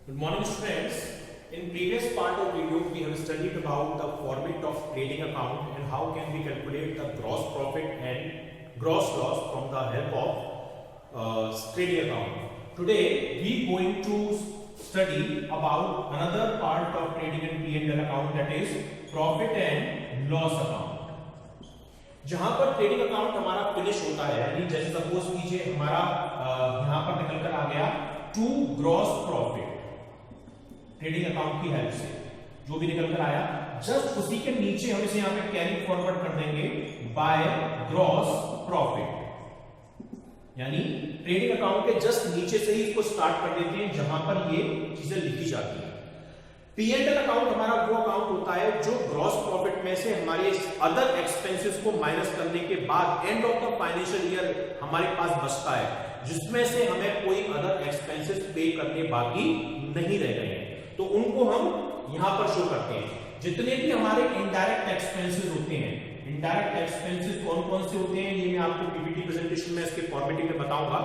Good morning, students. In previous part of video, we have studied about the format of trading account and how can we calculate the gross profit and gross loss from the help of trading account. Today, we going to study about another part of trading and P&L account, that is profit and loss account. जहां पर trading account हमारा finish होता है, यानी जैसे suppose कीजिए हमारा यहां पर निकल कर आ गया to gross profit, trading account की हेल्प से जो भी निकल कर आया, जस्ट उसी के नीचे हम इसे यहां पे कैरी फॉरवर्ड कर देंगे बाय ग्रॉस प्रॉफिट, यानी ट्रेडिंग अकाउंट के जस्ट नीचे से ही इसको स्टार्ट कर देते हैं जहां पर ये चीजें लिखी जाती है। P&L अकाउंट हमारा वो अकाउंट होता है जो ग्रॉस प्रॉफिट में से हमारे अदर एक्सपेंसेस को माइनस करने के बाद end of the financial year हमारे पास बचता है, जिसमें से हमें कोई अदर एक्सपेंसेस पे करने बाकी नहीं रह गए हैं, तो उनको हम यहां पर शो करते हैं। जितने भी हमारे इनडायरेक्ट एक्सपेंसेस होते हैं, इनडायरेक्ट एक्सपेंसेस कौन कौन से होते हैं ये मैं आपको पीपीटी प्रेजेंटेशन में इसके फॉर्मेटिंग में बताऊंगा,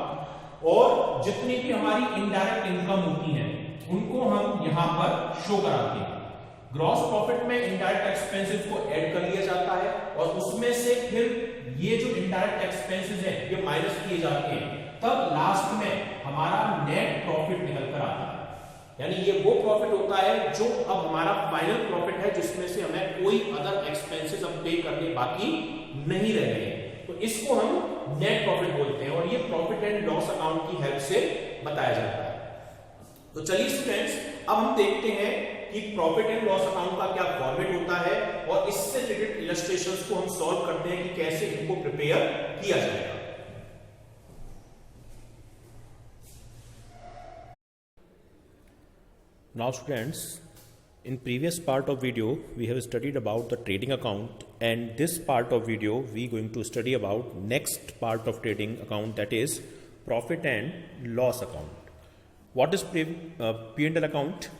और जितनी भी हमारी इनडायरेक्ट इनकम होती है उनको हम यहां पर शो कराते हैं। ग्रॉस प्रॉफिट में इनडायरेक्ट एक्सपेंसेस को ऐड कर लिया जाता है और उसमें से फिर ये जो इनडायरेक्ट एक्सपेंसेस हैं ये माइनस किए जाते हैं, तब लास्ट में हमारा नेट प्रॉफिट निकल कर आता है, यानी ये वो प्रॉफिट होता है जो अब हमारा फाइनल प्रॉफिट है जिसमें से हमें कोई अदर एक्सपेंसेस अब पे करने बाकी नहीं रह गए, तो इसको हम नेट प्रॉफिट बोलते हैं और ये प्रॉफिट एंड लॉस अकाउंट की हेल्प से बताया जाता है। तो चलिए स्टूडेंट्स, अब हम देखते हैं कि प्रॉफिट एंड लॉस अकाउंट का क्या फॉर्मेट होता है और इससे रिलेटेड इलस्ट्रेशंस को हम सॉल्व करते हैं कि कैसे इनको प्रिपेयर किया जाएगा। Now students, in previous part of video we have studied about the trading account, and this part of video we going to study about next part of trading account, that is profit and loss account. What is P&L account?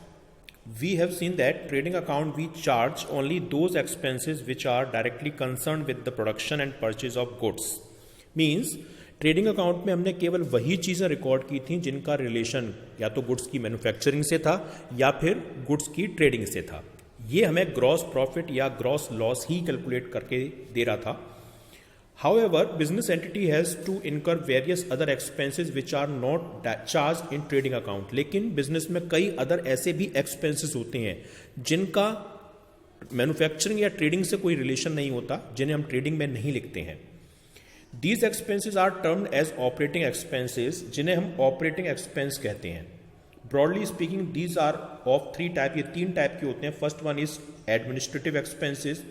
We have seen that trading account we charge only those expenses which are directly concerned with the production and purchase of goods. Means trading account में हमने केवल वही चीज़ें record की थी जिनका relation या तो गुड्स की मैन्युफैक्चरिंग से था या फिर गुड्स की ट्रेडिंग से था। ये हमें ग्रॉस प्रॉफिट या ग्रॉस लॉस ही कैलकुलेट करके दे रहा था। However, business entity has to incur various other expenses which are not charged in trading account. लेकिन बिजनेस में कई अदर ऐसे भी एक्सपेंसेस होते हैं जिनका मैन्युफैक्चरिंग या ट्रेडिंग से कोई रिलेशन नहीं होता, जिन्हें हम ट्रेडिंग में नहीं लिखते हैं। These expenses are termed as operating expenses, जिन्हें हम ऑपरेटिंग एक्सपेंस कहते हैं। Broadly speaking, these are of three type, ये तीन टाइप के होते हैं। First one is administrative expenses,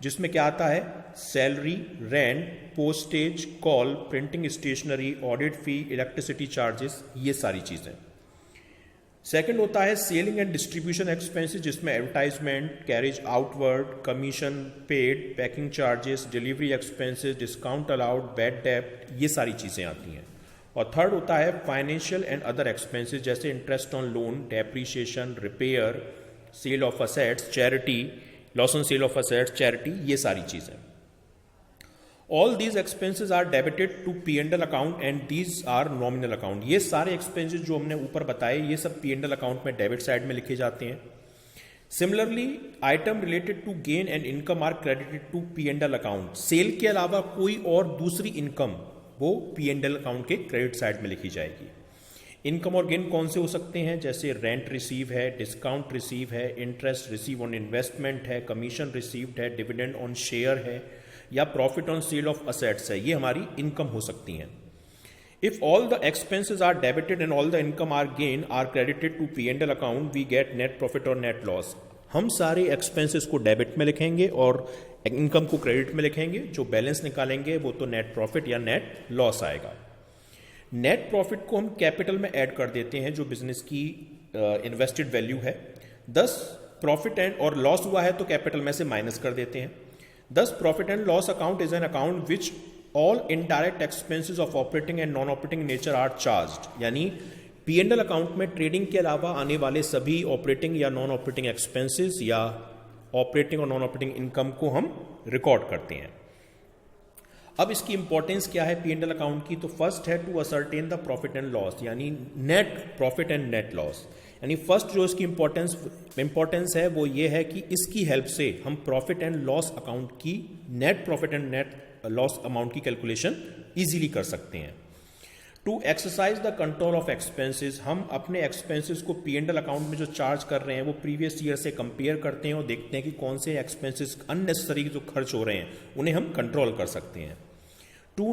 जिसमें क्या आता है salary, rent, postage, call, printing stationery, audit fee, electricity charges, ये सारी चीज़ें। सेकंड होता है सेलिंग एंड डिस्ट्रीब्यूशन एक्सपेंसेस, जिसमें advertisement, carriage outward, commission paid, packing charges, delivery expenses, discount allowed, bad डेब्ट, ये सारी चीज़ें आती हैं। और थर्ड होता है फाइनेंशियल एंड अदर एक्सपेंसेस, जैसे interest on loan, depreciation, repair, sale of assets, charity, loss on sale of assets, charity, ये सारी चीज़ें। All these expenses are debited to P&L account and these are nominal account. ये सारे expenses जो हमने ऊपर बताए ये सब P&L अकाउंट में डेबिट साइड में लिखे जाते हैं। Similarly item related to gain and income are credited to P&L account. Sale के अलावा कोई और दूसरी इनकम वो P&L अकाउंट के क्रेडिट साइड में लिखी जाएगी। इनकम और गेन कौन से हो सकते हैं, जैसे रेंट रिसीव है, डिस्काउंट रिसीव है, इंटरेस्ट रिसीव ऑन इन्वेस्टमेंट है, कमीशन रिसीव्ड है, डिविडेंड ऑन शेयर है, या profit on sale of assets है, ये हमारी इनकम हो सकती हैं। If all the expenses are debited and all the income are gain are credited to P&L account, we get net profit और नेट लॉस। हम सारे एक्सपेंसेस को डेबिट में लिखेंगे और इनकम को क्रेडिट में लिखेंगे, जो बैलेंस निकालेंगे वो तो नेट प्रॉफिट या नेट लॉस आएगा। नेट प्रॉफिट को हम कैपिटल में ऐड कर देते हैं जो बिजनेस की इन्वेस्टेड वैल्यू है। दस प्रॉफिट एंड और लॉस हुआ है तो कैपिटल में से माइनस कर देते हैं। Thus, profit and loss account is an account which all indirect expenses of operating and non-operating nature are charged. यानी P&L अकाउंट में ट्रेडिंग के अलावा आने वाले सभी ऑपरेटिंग या नॉन ऑपरेटिंग एक्सपेंसेस या ऑपरेटिंग और नॉन ऑपरेटिंग इनकम को हम रिकॉर्ड करते हैं। अब इसकी इंपॉर्टेंस क्या है पी एंड एल अकाउंट की? तो फर्स्ट है to ascertain the profit and loss, यानी net profit and net loss. यानी फर्स्ट जो इसकी इंपॉर्टेंस है वो ये है कि इसकी हेल्प से हम प्रॉफिट एंड लॉस अकाउंट की net profit and net loss amount की कैलकुलेशन इजीली कर सकते हैं। To exercise the control of expenses, हम अपने एक्सपेंसेस को पी एंड एल अकाउंट में जो चार्ज कर रहे हैं वो प्रीवियस ईयर से कंपेयर करते हैं और देखते हैं कि कौन से एक्सपेंसेस अननेसेसरी जो खर्च हो रहे हैं उन्हें हम कंट्रोल कर सकते हैं। To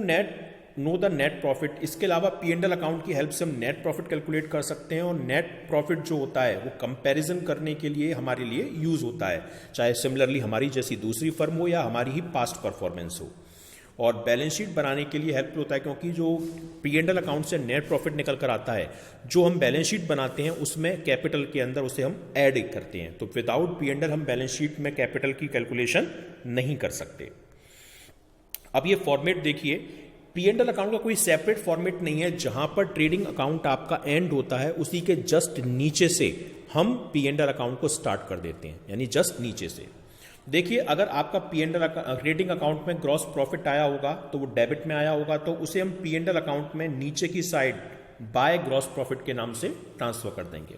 know the net profit, इसके अलावा पी एंड एल अकाउंट की हेल्प से हम नेट प्रॉफिट कैलकुलेट कर सकते हैं और नेट प्रॉफिट जो होता है वो कंपैरिजन करने के लिए हमारे लिए यूज होता है, चाहे सिमिलरली हमारी जैसी दूसरी फर्म हो या हमारी ही पास्ट परफॉर्मेंस हो। और बैलेंस शीट बनाने के लिए हेल्प होता है, क्योंकि जो पी एंड एल अकाउंट से नेट प्रॉफिट निकल कर आता है, जो हम बैलेंस शीट बनाते हैं उसमें कैपिटल के अंदर उसे हम ऐड करते हैं। तो विदाउट पी एंड एल हम बैलेंस शीट में कैपिटल की कैलकुलेशन नहीं कर सकते। अब ये फॉर्मेट देखिए, पी एंड एल अकाउंट का कोई सेपरेट फॉर्मेट नहीं है। जहां पर ट्रेडिंग अकाउंट आपका एंड होता है उसी के जस्ट नीचे से हम पी एंड एल अकाउंट को स्टार्ट कर देते हैं, यानी जस्ट नीचे से। देखिए, अगर आपका P and L trading account में ग्रॉस प्रॉफिट आया होगा तो वो डेबिट में आया होगा, तो उसे हम पी एंड एल अकाउंट में नीचे की साइड बाय ग्रॉस प्रॉफिट के नाम से ट्रांसफर कर देंगे।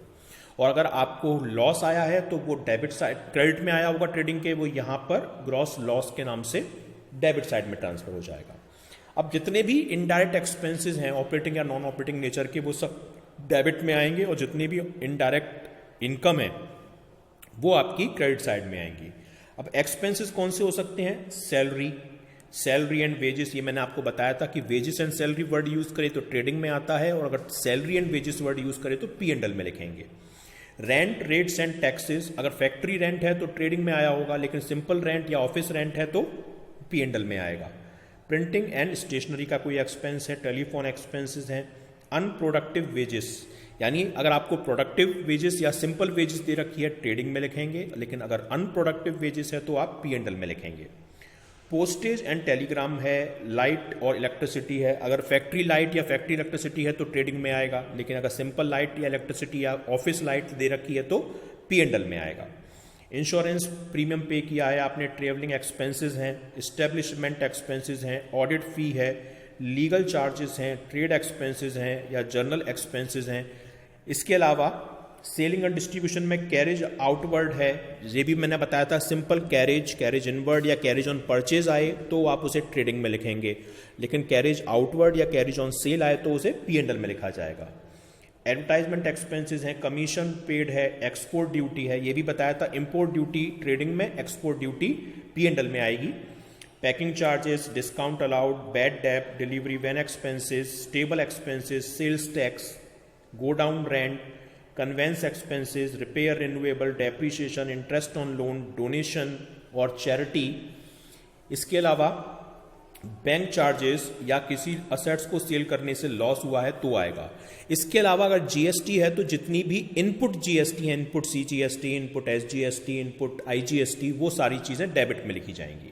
और अगर आपको लॉस आया है तो वो डेबिट साइड क्रेडिट में आया होगा ट्रेडिंग के, वो यहां पर ग्रॉस लॉस के नाम से डेबिट साइड में ट्रांसफर हो जाएगा। अब जितने भी इनडायरेक्ट एक्सपेंसेस हैं ऑपरेटिंग या नॉन ऑपरेटिंग नेचर के, वो सब डेबिट में आएंगे और जितनी भी इनडायरेक्ट इनकम है वो आपकी क्रेडिट साइड में आएंगी। अब एक्सपेंसेस कौन से हो सकते हैं? Salary and wages. ये मैंने आपको बताया था कि wages and salary word use करें तो ट्रेडिंग में आता है, और अगर salary and wages word use करें तो पी एंड एल में लिखेंगे। रेंट, रेट्स एंड टैक्सेस, अगर फैक्ट्री रेंट है तो ट्रेडिंग में आया होगा, लेकिन सिंपल रेंट या ऑफिस रेंट है तो पी एंड एल में आएगा। प्रिंटिंग एंड स्टेशनरी का कोई एक्सपेंस है, टेलीफोन एक्सपेंसेस हैं। अनप्रोडक्टिव वेजेस, यानी अगर आपको प्रोडक्टिव वेजेस या सिंपल वेजेस दे रखी है ट्रेडिंग में लिखेंगे, लेकिन अगर अनप्रोडक्टिव वेजेस है तो आप पी एंड एल में लिखेंगे। पोस्टेज एंड टेलीग्राम है, लाइट और इलेक्ट्रिसिटी है, अगर फैक्ट्री लाइट या फैक्ट्री इलेक्ट्रिसिटी है तो ट्रेडिंग में आएगा, लेकिन अगर सिंपल लाइट या इलेक्ट्रिसिटी या ऑफिस लाइट दे रखी है तो पी एंड एल में आएगा। इंश्योरेंस प्रीमियम पे किया है आपने, ट्रेवलिंग एक्सपेंसेस हैं, इस्टेब्लिशमेंट एक्सपेंसेस हैं, ऑडिट फी है, लीगल चार्जेस हैं, ट्रेड एक्सपेंसेस हैं या जर्नल एक्सपेंसेस हैं। इसके अलावा सेलिंग एंड डिस्ट्रीब्यूशन में कैरेज आउटवर्ड है, ये भी मैंने बताया था, सिंपल कैरेज इनवर्ड या कैरेज ऑन परचेज आए तो आप उसे ट्रेडिंग में लिखेंगे, लेकिन कैरेज आउटवर्ड या कैरेज ऑन सेल आए तो उसे पी एंड एल में लिखा जाएगा। एडवर्टाइजमेंट एक्सपेंसेस हैं, कमीशन पेड है, एक्सपोर्ट ड्यूटी है, ये भी बताया था, इंपोर्ट ड्यूटी ट्रेडिंग में, export duty P and L में आएगी। Packing charges, discount allowed, bad debt, delivery van expenses, stable expenses, sales tax, godown rent, conveyance expenses, repair renewable, depreciation, interest on loan, donation और charity. इसके अलावा bank charges या किसी assets को cell करने से लॉस हुआ है तो आएगा। इसके अलावा अगर जीएसटी है तो जितनी भी इनपुट जीएसटी है, input CGST, input SGST, input IGST, वो सारी चीजें डेबिट में लिखी जाएंगी।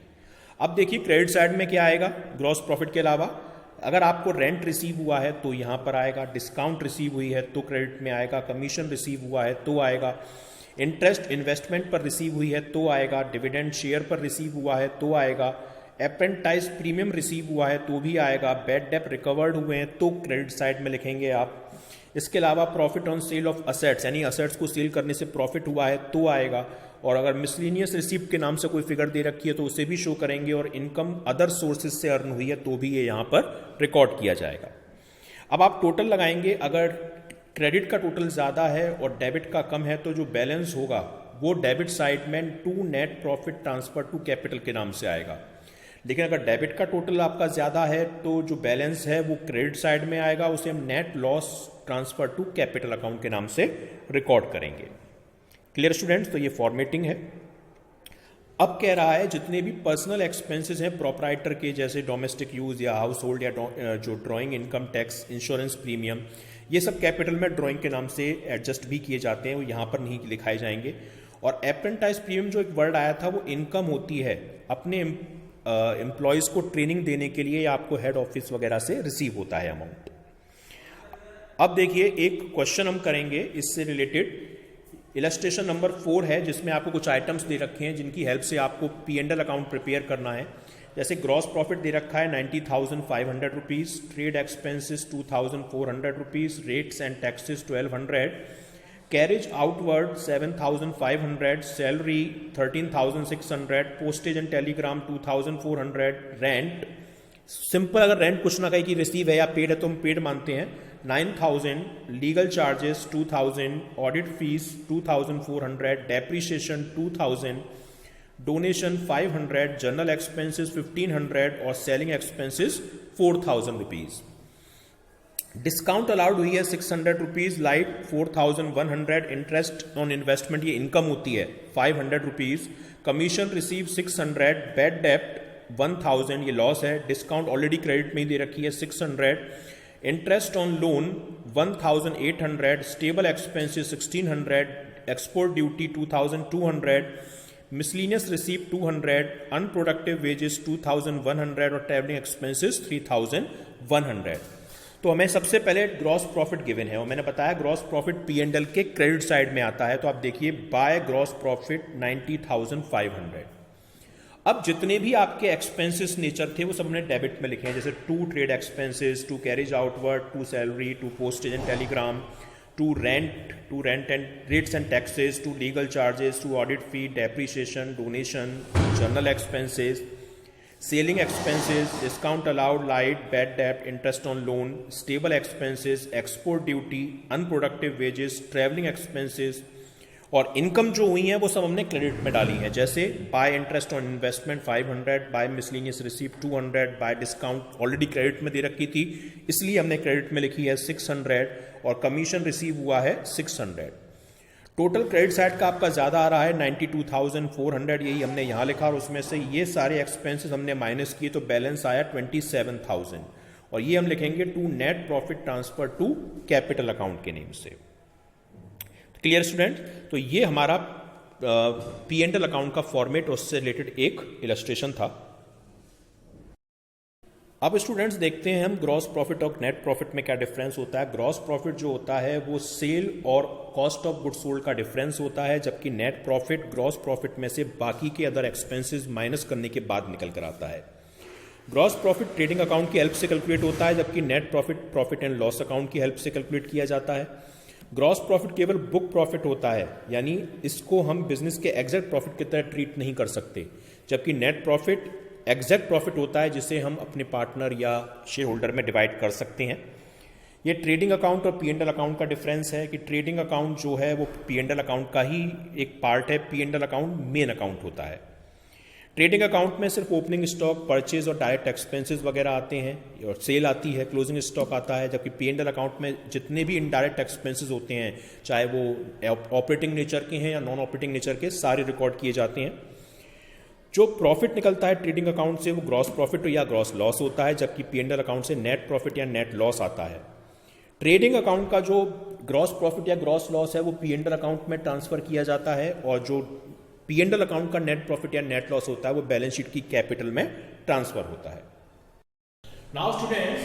अब देखिए क्रेडिट साइड में क्या आएगा ग्रॉस प्रॉफिट के अलावा, अगर आपको रेंट रिसीव हुआ है तो यहां पर आएगा, डिस्काउंट रिसीव हुई है तो क्रेडिट में आएगा, कमीशन रिसीव हुआ है तो आएगा, इंटरेस्ट इन्वेस्टमेंट पर रिसीव हुई है तो आएगा, डिविडेंड शेयर पर रिसीव हुआ है तो आएगा, अप्रेंटाइज प्रीमियम रिसीव हुआ है तो भी आएगा, बैड डेट रिकवर्ड हुए हैं तो क्रेडिट साइड में लिखेंगे आप। इसके अलावा profit on sale of assets, यानी असेट्स को सेल करने से प्रॉफिट हुआ है तो आएगा, और अगर मिसलिनियस रिसीप्ट के नाम से कोई फिगर दे रखी है तो उसे भी शो करेंगे, और इनकम अदर सोर्सेज से अर्न हुई है तो भी ये यहाँ पर रिकॉर्ड किया जाएगा। अब आप टोटल लगाएंगे, अगर क्रेडिट का टोटल ज़्यादा है और डेबिट का कम है तो जो बैलेंस होगा वो डेबिट साइड में to net profit transfer to capital के नाम से आएगा। लेकिन अगर डेबिट का टोटल आपका ज़्यादा है तो जो बैलेंस है वो क्रेडिट साइड में आएगा, उसे हम net loss transfer to capital account के नाम से रिकॉर्ड करेंगे। Clear students? तो ये फॉर्मेटिंग है। अब कह रहा है जितने भी पर्सनल एक्सपेंसेस हैं प्रोप्राइटर के, जैसे डोमेस्टिक यूज या हाउस होल्ड या जो drawing income tax, insurance premium, ये सब कैपिटल में ड्राइंग के नाम से एडजस्ट भी किए जाते हैं, वो यहाँ पर नहीं लिखाए जाएंगे। और अप्रेंटाइज प्रीमियम जो एक वर्ड आया था वो इनकम होती है अपने एम्प्लॉयज को ट्रेनिंग देने के लिए या आपको हेड ऑफिस वगैरह से रिसीव होता है अमाउंट। अब देखिए एक क्वेश्चन हम करेंगे इससे रिलेटेड, इलस्ट्रेशन नंबर 4 है जिसमें आपको कुछ आइटम्स दे रखे हैं जिनकी हेल्प से आपको P and L account prepare करना है। जैसे ग्रॉस प्रॉफिट दे रखा है 90,500 rupees, trade expenses 2,400 rupees, rates and taxes 1,200, carriage outward 7,500, salary 13,600, postage and Telegram 2,400, rent simple, अगर रेंट कुछ ना कहे कि रिसीव है या पेड है तो हम पेड मानते हैं, 9,000, legal charges 2,000, audit fees 2,400, depreciation 2,000, donation 500, general expenses 1,500 और selling expenses 4,000 rupees. Discount allowed हुई है 600 rupees, light 4,100, interest on investment ये इनकम होती है 500 रुपीज, कमीशन रिसीव 600, बैड डेप्ट 1,000 ये लॉस है, डिस्काउंट ऑलरेडी क्रेडिट में ही दे रखी है 600, interest on loan 1,800, stable expenses 1,600, export duty 2,200, miscellaneous receive 200, unproductive wages 2,100 और ट्रैवलिंग एक्सपेंसेस 3,100। तो हमें सबसे पहले ग्रॉस प्रॉफिट गिवन है और मैंने बताया ग्रॉस प्रॉफिट P&L के क्रेडिट साइड में आता है, तो आप देखिए बाय ग्रॉस प्रॉफिट 90,500। अब जितने भी आपके एक्सपेंसेस नेचर थे वो सब हमने डेबिट में लिखे हैं, जैसे to trade expenses, to carriage outward, to salary, to postage and telegram, to rent and rates and taxes, to legal charges, to audit fee, depreciation, donation, general expenses, selling expenses, discount allowed, light, bad डेप्ट, interest on loan, stable expenses, export duty, unproductive wages, travelling expenses और income जो हुई है वो सब हमने credit में डाली है, जैसे by interest on investment 500, by miscellaneous receive 200, by discount already credit में दे रखी थी इसलिए हमने क्रेडिट में लिखी है 600 और कमीशन रिसीव हुआ है 600। टोटल क्रेडिट साइड का आपका ज़्यादा आ रहा है 92,400, यही हमने यहाँ लिखा और उसमें से ये सारे एक्सपेंसेस हमने माइनस किए तो बैलेंस आया 27,000 और ये हम लिखेंगे to net profit transfer to capital account के नेम से। Clear student? तो ये हमारा P&L अकाउंट का फॉर्मेट और उससे रिलेटेड एक इलस्ट्रेशन था। अब स्टूडेंट्स देखते हैं हम ग्रॉस प्रॉफिट और नेट प्रॉफिट में क्या डिफरेंस होता है। ग्रॉस प्रॉफिट जो होता है वो सेल और कॉस्ट ऑफ गुड्स सोल्ड का डिफरेंस होता है, जबकि नेट प्रॉफिट ग्रॉस प्रॉफिट में से बाकी के अदर एक्सपेंसेस माइनस करने के बाद निकल कर आता है। ग्रॉस प्रॉफिट ट्रेडिंग अकाउंट की हेल्प से कैलकुलेट होता है, जबकि net profit profit and loss account की हेल्प से कैलकुलेट किया जाता है। ग्रॉस प्रॉफिट केवल बुक प्रॉफिट होता है, यानी इसको हम बिजनेस के एग्जैक्ट प्रॉफिट की तरह ट्रीट नहीं कर सकते, जबकि नेट प्रॉफिट एग्जैक्ट प्रॉफिट होता है जिसे हम अपने पार्टनर या शेयर होल्डर में डिवाइड कर सकते हैं। ये ट्रेडिंग अकाउंट और P&L अकाउंट का डिफरेंस है कि ट्रेडिंग अकाउंट जो है वो P&L अकाउंट का ही एक पार्ट है, P&L अकाउंट मेन अकाउंट होता है। ट्रेडिंग अकाउंट में सिर्फ ओपनिंग स्टॉक, परचेज और डायरेक्ट एक्सपेंसेस वगैरह आते हैं और सेल आती है, क्लोजिंग स्टॉक आता है, जबकि P&L अकाउंट में जितने भी इनडायरेक्ट एक्सपेंसेस होते हैं, चाहे वो ऑपरेटिंग नेचर के हैं या नॉन ऑपरेटिंग नेचर के, सारे रिकॉर्ड किए जाते हैं। जो प्रॉफिट निकलता है ट्रेडिंग अकाउंट से वो ग्रॉस प्रॉफिट या ग्रॉस लॉस होता है, जबकि P&L अकाउंट से नेट प्रॉफिट या नेट लॉस आता है। ट्रेडिंग अकाउंट का जो ग्रॉस प्रॉफिट या ग्रॉस लॉस है वो P&L अकाउंट में ट्रांसफर किया जाता है और जो P&L अकाउंट का नेट प्रॉफिट या नेट लॉस होता है वो बैलेंस शीट की कैपिटल में ट्रांसफर होता है। Now students,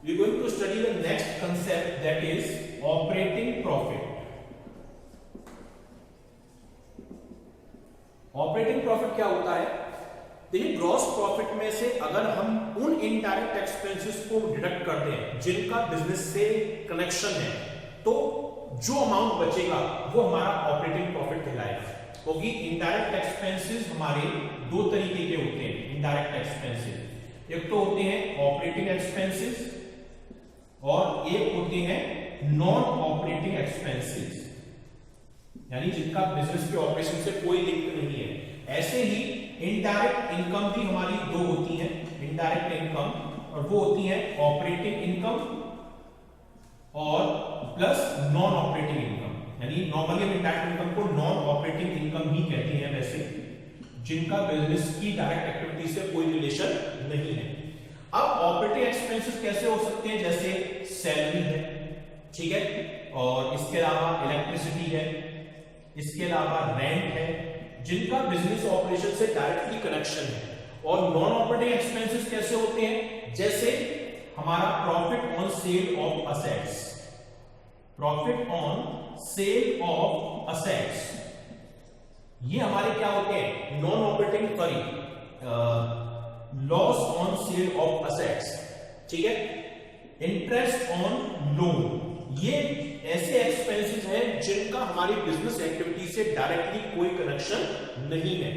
we are going to study the next concept, that is operating profit. Operating profit क्या होता है? देखिए ग्रॉस प्रॉफिट में से अगर हम उन इनडायरेक्ट एक्सपेंसेस को डिडक्ट कर दें जिनका बिजनेस से कनेक्शन है, तो जो अमाउंट बचेगा वो हमारा ऑपरेटिंग प्रॉफिट कहलाएगा। क्योंकि इनडायरेक्ट एक्सपेंसेस हमारे दो तरीके के होते हैं। इनडायरेक्ट एक्सपेंसेस एक तो होते हैं ऑपरेटिंग एक्सपेंसेस और एक होते हैं नॉन ऑपरेटिंग एक्सपेंसेस, यानी जिनका बिजनेस के ऑपरेशन से कोई लिंक नहीं है। ऐसे ही इनडायरेक्ट इनकम भी हमारी दो होती हैं, इनडायरेक्ट इनकम, और वो होती है ऑपरेटिंग इनकम और प्लस नॉन ऑपरेटिंग इनकम। यानी नॉर्मली हम इनडायरेक्ट इनकम को नॉन ऑपरेटिंग इनकम ही कहते हैं वैसे, जिनका बिजनेस की डायरेक्ट एक्टिविटी से कोई रिलेशन नहीं है। अब ऑपरेटिंग एक्सपेंसेस कैसे हो सकते हैं? जैसे सैलरी है, ठीक है, और इसके अलावा इलेक्ट्रिसिटी है, इसके अलावा रेंट है, जिनका बिजनेस ऑपरेशन से डायरेक्टली कनेक्शन है। और नॉन ऑपरेटिंग एक्सपेंसेस कैसे होते हैं? जैसे हमारा profit on sale of assets, profit on sale of assets, ये हमारे क्या होते हैं? Non operating, sorry loss on sale of assets, ठीक है, इंटरेस्ट ऑन लोन, ये ऐसे एक्सपेंसेस हैं जिनका हमारी बिजनेस एक्टिविटी से डायरेक्टली कोई कनेक्शन नहीं है।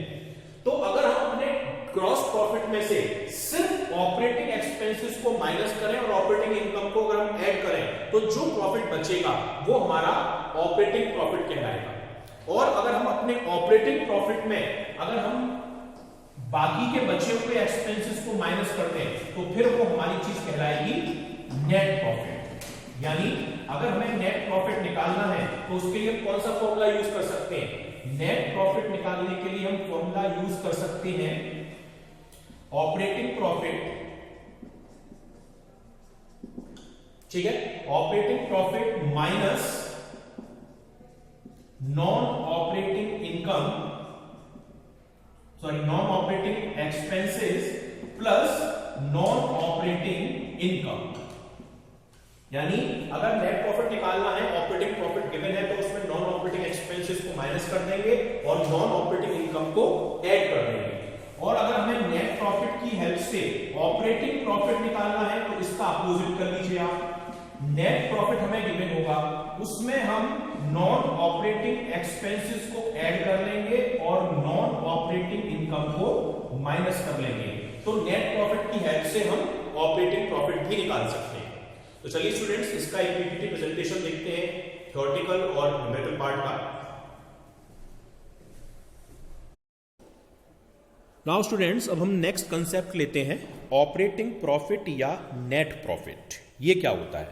तो अगर हम अपने ग्रॉस प्रॉफिट में से सिर्फ ऑपरेटिंग एक्सपेंसेस को माइनस करें और ऑपरेटिंग इनकम को अगर हम ऐड करें तो जो प्रॉफिट बचेगा वो हमारा ऑपरेटिंग प्रॉफिट कहलाएगा। और अगर हम अपने ऑपरेटिंग प्रॉफिट में अगर हम बाकी के बचे हुए एक्सपेंसेस को माइनस करते हैं तो फिर वो हमारी चीज कहलाएगी नेट प्रॉफिट। यानी अगर हमें नेट प्रॉफिट निकालना है तो उसके लिए कौन सा फॉर्मूला यूज कर सकते हैं? नेट प्रॉफिट निकालने के लिए हम फॉर्मूला यूज कर सकते हैं ऑपरेटिंग प्रॉफिट, ठीक है, operating profit minus non operating income, sorry non operating expenses plus non operating income. यानी अगर नेट प्रॉफिट निकालना है, ऑपरेटिंग प्रॉफिट गिवन है तो उसमें नॉन ऑपरेटिंग एक्सपेंसेस को माइनस कर देंगे और नॉन ऑपरेटिंग इनकम को ऐड कर देंगे। और अगर हमें नेट प्रॉफिट की हेल्प से ऑपरेटिंग प्रॉफिट निकालना है तो इसका अपोजिट कर लीजिए आप। नेट प्रॉफिट हमें गिवन होगा, उसमें हम नॉन ऑपरेटिंग एक्सपेंसेस को ऐड कर लेंगे और नॉन ऑपरेटिंग इनकम को माइनस कर लेंगे। तो नेट प्रॉफिट की हेल्प से हम ऑपरेटिंग प्रॉफिट भी निकाल सकते हैं। तो चलिए स्टूडेंट्स, इसका एक पीपीटी प्रेजेंटेशन देखते हैं थ्योरेटिकल और न्यूमेरिकल पार्ट का। नाउ स्टूडेंट्स, अब हम नेक्स्ट कंसेप्ट लेते हैं ऑपरेटिंग प्रॉफिट या नेट प्रॉफिट। ये क्या होता है?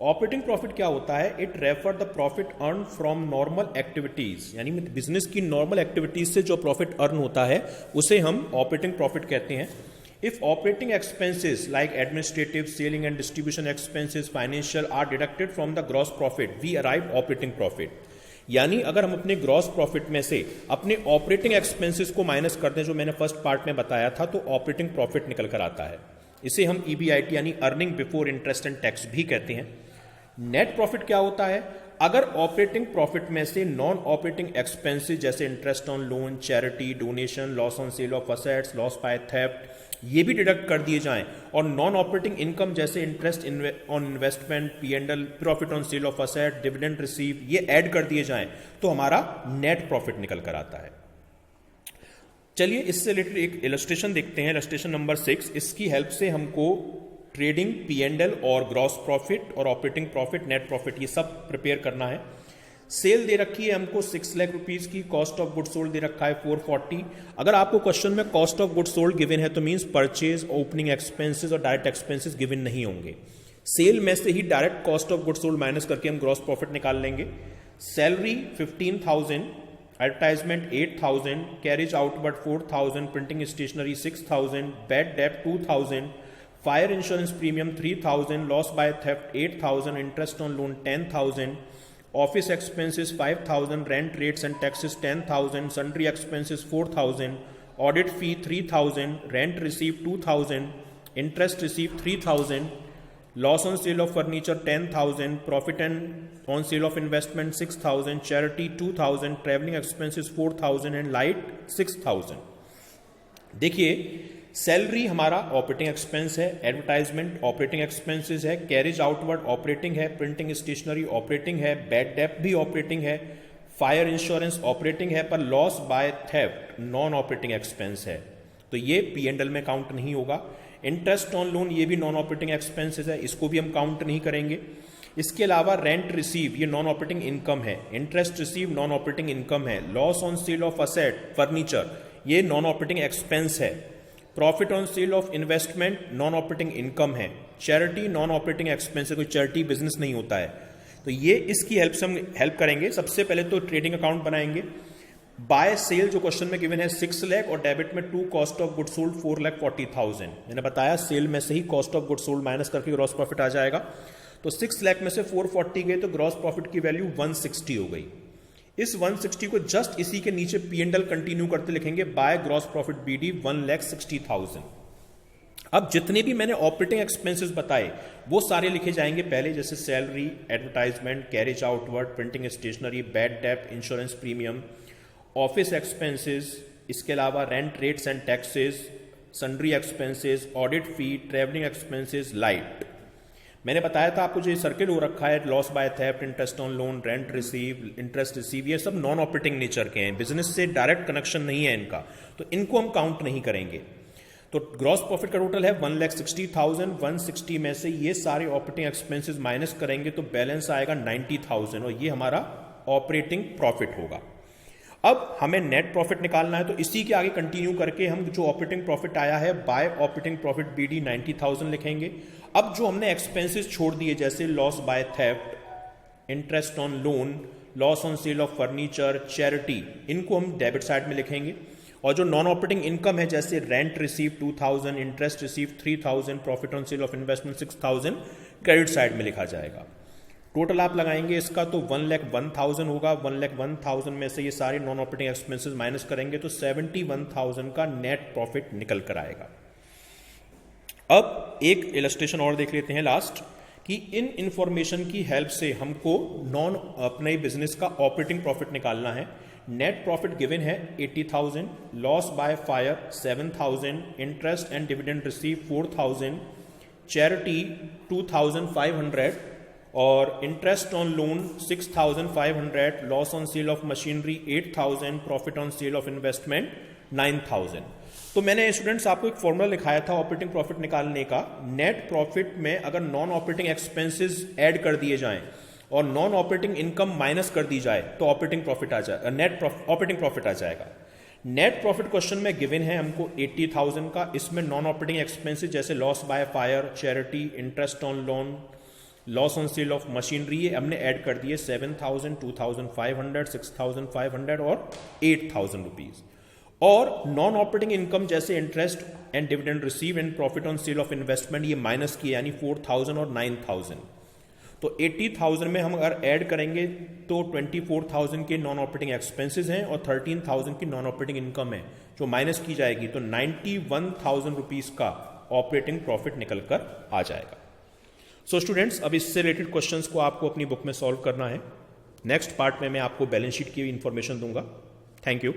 ऑपरेटिंग प्रॉफिट क्या होता है? It refer the profit earn from normal activities, यानी बिजनेस की नॉर्मल एक्टिविटीज से जो प्रॉफिट अर्न होता है उसे हम ऑपरेटिंग प्रॉफिट कहते हैं। If operating expenses like administrative, selling and distribution expenses, financial are deducted from the gross profit, we arrive operating profit. यानी अगर हम अपने ग्रॉस प्रॉफिट में से अपने ऑपरेटिंग एक्सपेंसेस को माइनस कर दें, जो मैंने फर्स्ट पार्ट में बताया था, तो ऑपरेटिंग प्रॉफिट निकल कर आता है। इसे हम EBIT यानी earning before interest and tax भी कहते हैं। नेट प्रॉफिट क्या होता है? अगर ऑपरेटिंग प्रॉफिट में से नॉन ऑपरेटिंग एक्सपेंसेस जैसे interest on loan, charity, donation, loss on sale of assets, loss by theft, ये भी डिडक्ट कर दिए जाएं और नॉन ऑपरेटिंग इनकम जैसे interest on investment, P&L, profit on sale of asset, dividend receive, ये add कर दिए जाएं तो हमारा नेट प्रॉफिट निकल कर आता है। चलिए इससे रिलेटेड एक इलस्ट्रेशन देखते हैं, इलस्ट्रेशन नंबर 6। इसकी हेल्प से हमको ट्रेडिंग, P&L और ग्रॉस प्रॉफिट और ऑपरेटिंग प्रॉफिट, नेट प्रॉफिट, ये सब प्रिपेयर करना है। सेल दे रखी है हमको 6 लाख रुपीज की, कॉस्ट ऑफ गुड सोल्ड दे रखा है 440। अगर आपको क्वेश्चन में cost of good sold given है तो मींस परचेज, ओपनिंग एक्सपेंसेस और डायरेक्ट एक्सपेंसेस गिवन नहीं होंगे। सेल में से ही direct cost of good sold minus करके हम ग्रॉस प्रॉफिट निकाल लेंगे। Salary 15,000, advertisement 8,000, carriage outward 4,000, printing stationery 6,000, bad debt 2,000, fire insurance premium 3,000, loss by theft 8,000, interest on loan 10,000, office expenses 5,000, rent rates and taxes 10,000, sundry expenses 4,000, audit fee 3,000, rent received 2,000, interest received 3,000, loss on sale of furniture 10,000, profit and on sale of investment 6,000, charity 2,000, traveling expenses 4,000 and light 6,000। देखिए, salary हमारा operating expense है, advertisement operating expenses है, carriage outward operating है, printing stationery operating है, bad debt भी operating है, fire insurance operating है, पर loss by theft non operating expense है, तो ये P&L में काउंट नहीं होगा। इंटरेस्ट ऑन लोन ये भी नॉन ऑपरेटिंग एक्सपेंसेस है, इसको भी हम काउंट नहीं करेंगे। इसके अलावा रेंट रिसीव ये नॉन ऑपरेटिंग इनकम है, interest receive non operating income है, loss on sale of asset furniture ये नॉन ऑपरेटिंग एक्सपेंस है, profit on sale of investment non operating income है, चैरिटी नॉन ऑपरेटिंग एक्सपेंस है, कोई charity business नहीं होता है। तो ये इसकी हेल्प से हम हेल्प करेंगे। सबसे पहले तो ट्रेडिंग अकाउंट बनाएंगे। बाय सेल जो क्वेश्चन में गिवन है 6 लाख और डेबिट में 2 कॉस्ट ऑफ गुड सोल्ड 4,40,000। मैंने बताया सेल में से ही cost of good sold minus करके ग्रॉस प्रॉफिट आ जाएगा। तो 6 लाख में से 440 गए तो ग्रॉस प्रॉफिट की वैल्यू 160 हो गई। इस 160 को जस्ट इसी के नीचे P&L कंटिन्यू करते लिखेंगे, बाय ग्रॉस प्रॉफिट BD 1,60,000। अब जितने भी मैंने ऑपरेटिंग एक्सपेंसेस बताए वो सारे लिखे जाएंगे पहले, जैसे salary, advertisement, carriage outward, printing stationery, bad debt, insurance premium, office expenses, इसके अलावा rent rates and taxes, sundry expenses, audit fee, travelling expenses, light. मैंने बताया था आपको जो ये सर्किल हो रखा है, loss by theft, interest on loan, rent receive, interest receive, ये सब नॉन ऑपरेटिंग नेचर के हैं, बिजनेस से डायरेक्ट कनेक्शन नहीं है इनका, तो इनको हम काउंट नहीं करेंगे। तो ग्रॉस प्रॉफिट का टोटल है 1,60,000। 160 में से ये सारे ऑपरेटिंग एक्सपेंसेस माइनस करेंगे तो बैलेंस आएगा 90,000 और ये हमारा ऑपरेटिंग प्रॉफिट होगा। अब हमें नेट प्रॉफिट निकालना है, तो इसी के आगे कंटिन्यू करके हम जो ऑपरेटिंग प्रॉफिट आया है बाय ऑपरेटिंग प्रॉफिट BD 90,000 लिखेंगे। अब जो हमने एक्सपेंसेस छोड़ दिए जैसे loss by theft, interest on loan, loss on sale of furniture, charity, इनको हम डेबिट साइड में लिखेंगे। और जो नॉन ऑपरेटिंग इनकम है जैसे rent receive 2,000, interest receive 3,000, profit on sale of investment 6,000, credit side में लिखा जाएगा। टोटल आप लगाएंगे इसका तो 1,01,000 होगा। 1,01,000 में से ये सारे नॉन ऑपरेटिंग एक्सपेंसेस माइनस करेंगे तो 71,000 का नेट प्रॉफिट निकल कर आएगा। अब एक इलस्ट्रेशन और देख लेते हैं लास्ट, कि इन इंफॉर्मेशन की हेल्प से हमको अपने बिजनेस का ऑपरेटिंग प्रॉफिट निकालना है। नेट प्रॉफिट गिवन है 80,000, loss by fire 7,000, interest and dividend receive 4,000, charity 2,500 और interest on loan 6,500, loss on sale of machinery 8,000, profit on sale of investment 9,000। तो मैंने स्टूडेंट्स आपको एक फॉर्मूला लिखाया था ऑपरेटिंग प्रॉफिट निकालने का। नेट प्रॉफिट में अगर नॉन ऑपरेटिंग एक्सपेंसेस ऐड कर दिए जाएं और नॉन ऑपरेटिंग इनकम माइनस कर दी जाए तो ऑपरेटिंग प्रॉफिट आ जाएगा, ऑपरेटिंग प्रॉफिट आ जाएगा। नेट प्रॉफिट क्वेश्चन में गिवन है हमको 80,000 का, इसमें नॉन ऑपरेटिंग एक्सपेंसेस जैसे loss by fire, charity, interest on loan, loss on sale of machinery, ये हमने ऐड कर दिए 7,000, 2,500, 6,500 और 8,000 रुपीज। और नॉन ऑपरेटिंग इनकम जैसे interest and dividend receive and profit on sale of investment ये माइनस किए, यानी 4,000 और 9,000। तो 80,000 में हम अगर ऐड करेंगे तो 24,000 के नॉन ऑपरेटिंग एक्सपेंसेस हैं और 13,000 की नॉन ऑपरेटिंग इनकम है जो माइनस की जाएगी, तो 91,000 रुपीज का ऑपरेटिंग प्रॉफिट निकल कर आ जाएगा। सो स्टूडेंट्स, अब इससे रिलेटेड क्वेश्चंस को आपको अपनी बुक में सॉल्व करना है। नेक्स्ट पार्ट में मैं आपको बैलेंस शीट की इंफॉर्मेशन दूंगा। Thank you.